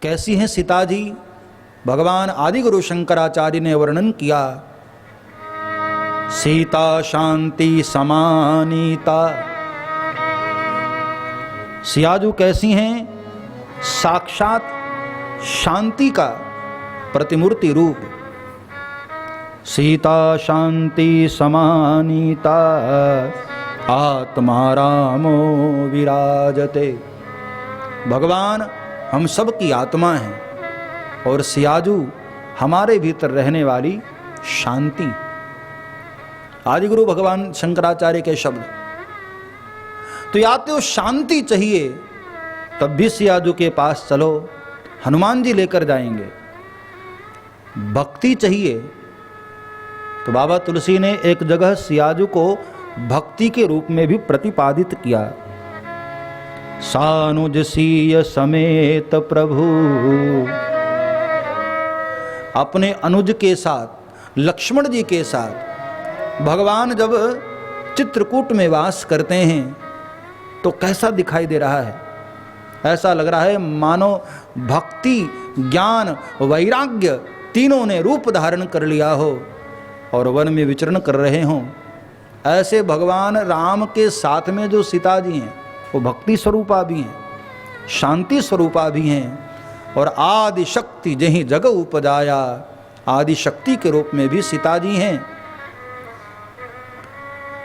कैसी हैं सीता जी, भगवान आदि गुरु शंकराचार्य ने वर्णन किया। सीता शांति समानीता। सियाजू कैसी हैं? साक्षात शांति का प्रतिमूर्ति रूप। सीता शांति समानीता आत्मा रामो विराजते। भगवान हम सब की आत्मा हैं और सियाजू हमारे भीतर रहने वाली शांति। आदिगुरु भगवान शंकराचार्य के शब्द। तो या तो शांति चाहिए तब भी सियाजू के पास चलो, हनुमान जी लेकर जाएंगे। भक्ति चाहिए तो बाबा तुलसी ने एक जगह सियाजू को भक्ति के रूप में भी प्रतिपादित किया। सानुज सीय समेत प्रभु, अपने अनुज के साथ, लक्ष्मण जी के साथ भगवान जब चित्रकूट में वास करते हैं तो कैसा दिखाई दे रहा है? ऐसा लग रहा है मानो भक्ति, ज्ञान, वैराग्य तीनों ने रूप धारण कर लिया हो और वन में विचरण कर रहे हों। ऐसे भगवान राम के साथ में जो सीता जी हैं वो भक्ति स्वरूपा भी हैं, शांति स्वरूपा भी हैं और आदि शक्ति जहीं जग उपजाया, आदि शक्ति के रूप में भी सीता जी हैं।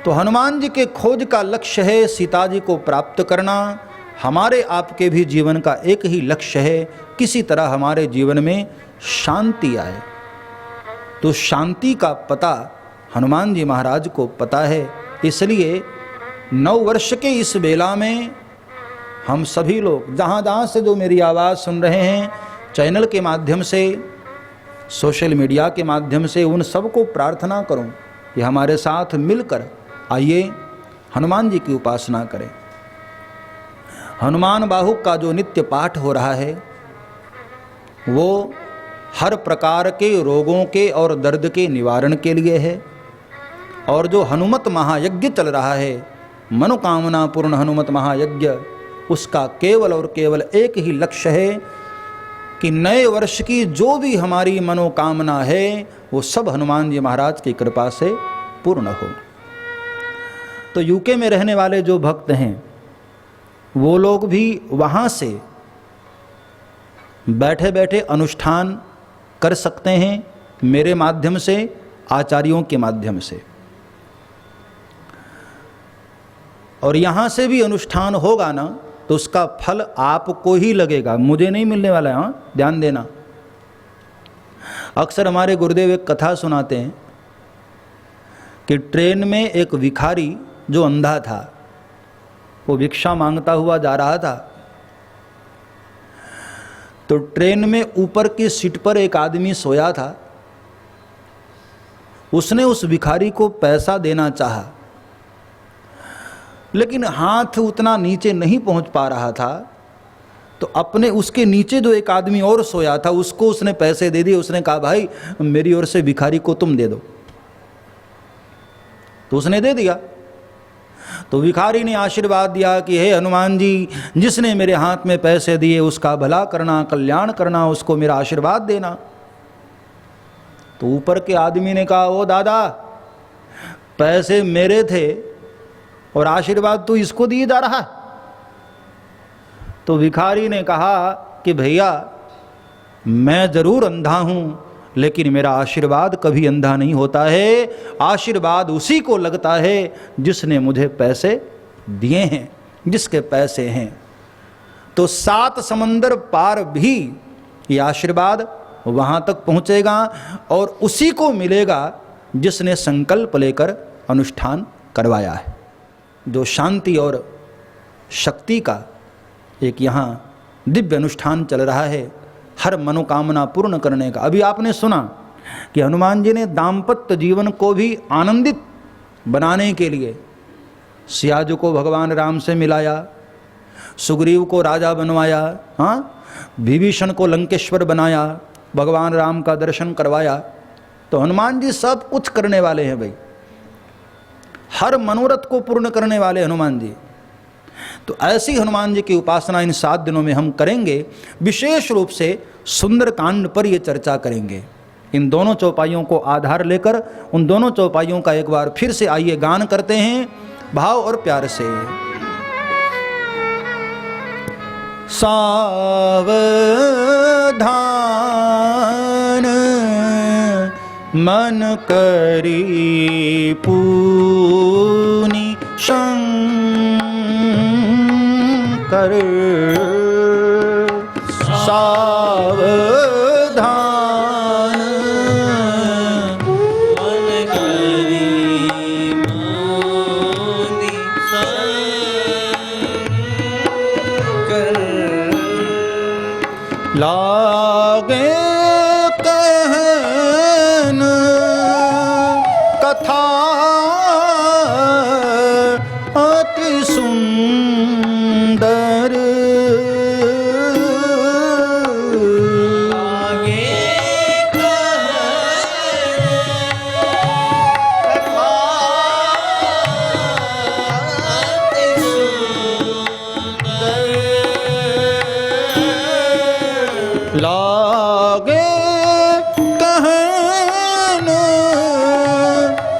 तो हनुमान जी के खोज का लक्ष्य है सीता जी को प्राप्त करना। हमारे आपके भी जीवन का एक ही लक्ष्य है, किसी तरह हमारे जीवन में शांति आए। तो शांति का पता हनुमान जी महाराज को पता है। इसलिए 9 वर्ष के इस बेला में हम सभी लोग जहाँ जहाँ से जो मेरी आवाज़ सुन रहे हैं, चैनल के माध्यम से, सोशल मीडिया के माध्यम से, उन सबको प्रार्थना करूं कि हमारे साथ मिलकर आइए हनुमान जी की उपासना करें। हनुमान बाहुक का जो नित्य पाठ हो रहा है वो हर प्रकार के रोगों के और दर्द के निवारण के लिए है। और जो हनुमत महायज्ञ चल रहा है, मनोकामना पूर्ण हनुमत महायज्ञ, उसका केवल और केवल एक ही लक्ष्य है कि नए वर्ष की जो भी हमारी मनोकामना है वो सब हनुमान जी महाराज की कृपा से पूर्ण हो। तो यूके में रहने वाले जो भक्त हैं वो लोग भी वहाँ से बैठे बैठे अनुष्ठान कर सकते हैं, मेरे माध्यम से, आचार्यों के माध्यम से। और यहाँ से भी अनुष्ठान होगा ना तो उसका फल आपको ही लगेगा, मुझे नहीं मिलने वाला है। हाँ, ध्यान देना। अक्सर हमारे गुरुदेव एक कथा सुनाते हैं कि ट्रेन में एक भिखारी जो अंधा था वो भिक्षा मांगता हुआ जा रहा था। तो ट्रेन में ऊपर की सीट पर एक आदमी सोया था। उसने उस भिखारी को पैसा देना चाहा लेकिन हाथ उतना नीचे नहीं पहुंच पा रहा था। तो अपने उसके नीचे जो एक आदमी और सोया था उसको उसने पैसे दे दिए। उसने कहा भाई मेरी ओर से भिखारी को तुम दे दो। तो उसने दे दिया। तो भिखारी ने आशीर्वाद दिया कि हे हनुमान जी, जिसने मेरे हाथ में पैसे दिए उसका भला करना, कल्याण करना, उसको मेरा आशीर्वाद देना। तो ऊपर के आदमी ने कहा ओ दादा, पैसे मेरे थे और आशीर्वाद तो इसको दिए जा रहा है। तो भिखारी ने कहा कि भैया मैं जरूर अंधा हूं लेकिन मेरा आशीर्वाद कभी अंधा नहीं होता है। आशीर्वाद उसी को लगता है जिसने मुझे पैसे दिए हैं, जिसके पैसे हैं। तो 7 समंदर पार भी ये आशीर्वाद वहां तक पहुंचेगा और उसी को मिलेगा जिसने संकल्प लेकर अनुष्ठान करवाया है। जो शांति और शक्ति का एक यहाँ दिव्य अनुष्ठान चल रहा है, हर मनोकामना पूर्ण करने का। अभी आपने सुना कि हनुमान जी ने दाम्पत्य जीवन को भी आनंदित बनाने के लिए सियाजू को भगवान राम से मिलाया, सुग्रीव को राजा बनवाया, हाँ, विभीषण को लंकेश्वर बनाया, भगवान राम का दर्शन करवाया। तो हनुमान जी सब कुछ करने वाले हैं भाई, हर मनोरथ को पूर्ण करने वाले हनुमान जी। तो ऐसी हनुमान जी की उपासना इन 7 दिनों में हम करेंगे। विशेष रूप से सुंदरकांड पर ये चर्चा करेंगे। इन दोनों चौपाइयों को आधार लेकर उन दोनों चौपाइयों का एक बार फिर से आइए गान करते हैं भाव और प्यार से। सावधान मन करी पूनि शंकर, सावधान मन करी पूनि शंकर, लागे कहन कथा अति सुंदर, लागे कहन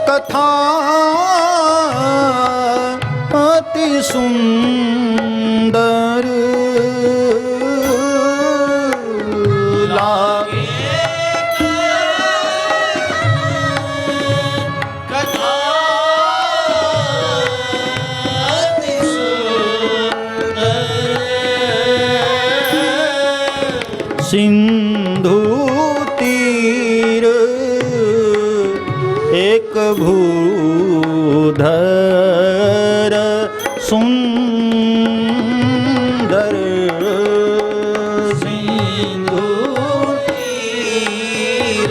कथा अति सुंदर, लागे कथा अति सुंदर, सिंधु तीर एक भूधर सुंदर, सिंधु तीर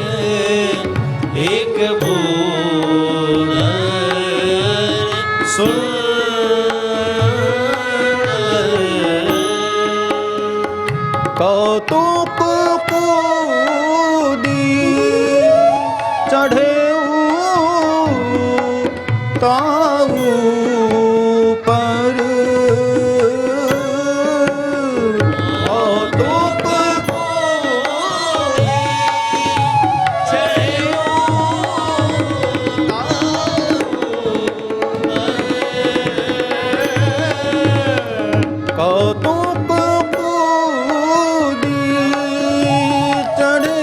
एक भूधर सुंदर, कौतुक कूदी चढ़े ताऊ पर, कौतुक कूदी चढ़े कौतुक कूदी चढ़े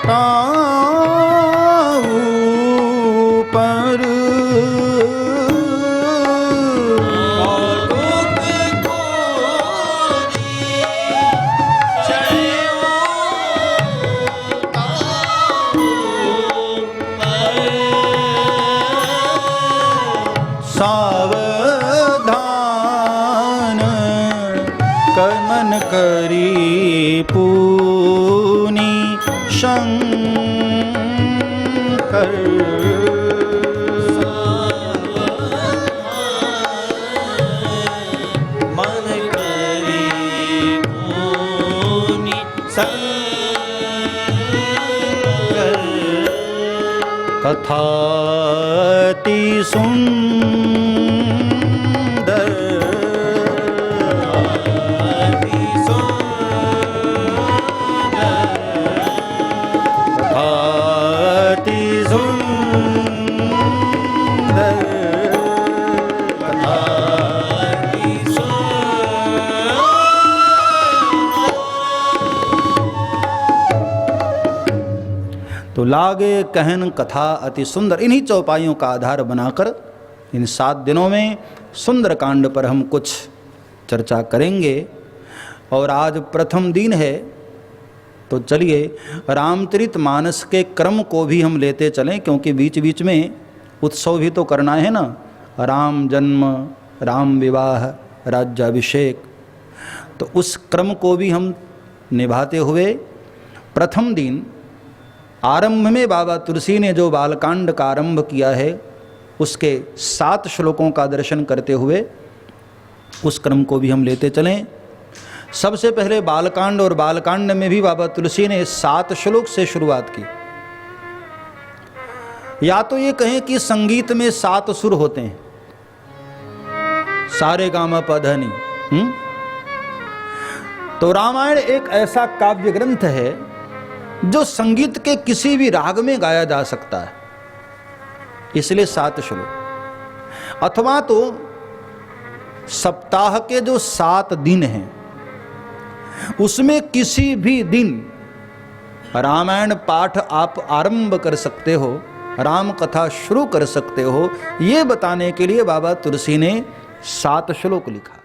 ताऊ पर, कौतुक कूदी चढ़े ताऊ पर, सावधान मन करी पूनि शंकर, मन करी पूनि शंकर, कथाति सुंदर, तो लागे कहन कथा अति सुंदर, इन्हीं चौपाइयों का आधार बनाकर इन 7 दिनों में सुंदरकांड पर हम कुछ चर्चा करेंगे। और आज प्रथम दिन है, तो चलिए रामचरितमानस के क्रम को भी हम लेते चलें, क्योंकि बीच बीच में उत्सव भी तो करना है ना, राम जन्म, राम विवाह, राज्याभिषेक, तो उस क्रम को भी हम निभाते हुए प्रथम दिन आरंभ में बाबा तुलसी ने जो बालकांड का आरंभ किया है उसके 7 श्लोकों का दर्शन करते हुए उस क्रम को भी हम लेते चलें। सबसे पहले बालकांड, और बालकांड में भी बाबा तुलसी ने 7 श्लोक से शुरुआत की। या तो ये कहें कि संगीत में 7 सुर होते हैं, सारे गामा पधनी। तो रामायण एक ऐसा काव्य ग्रंथ है जो संगीत के किसी भी राग में गाया जा सकता है, इसलिए 7 श्लोक। अथवा तो सप्ताह के जो 7 दिन हैं उसमें किसी भी दिन रामायण पाठ आप आरंभ कर सकते हो, राम कथा शुरू कर सकते हो। ये बताने के लिए बाबा तुलसी ने 7 श्लोक लिखा।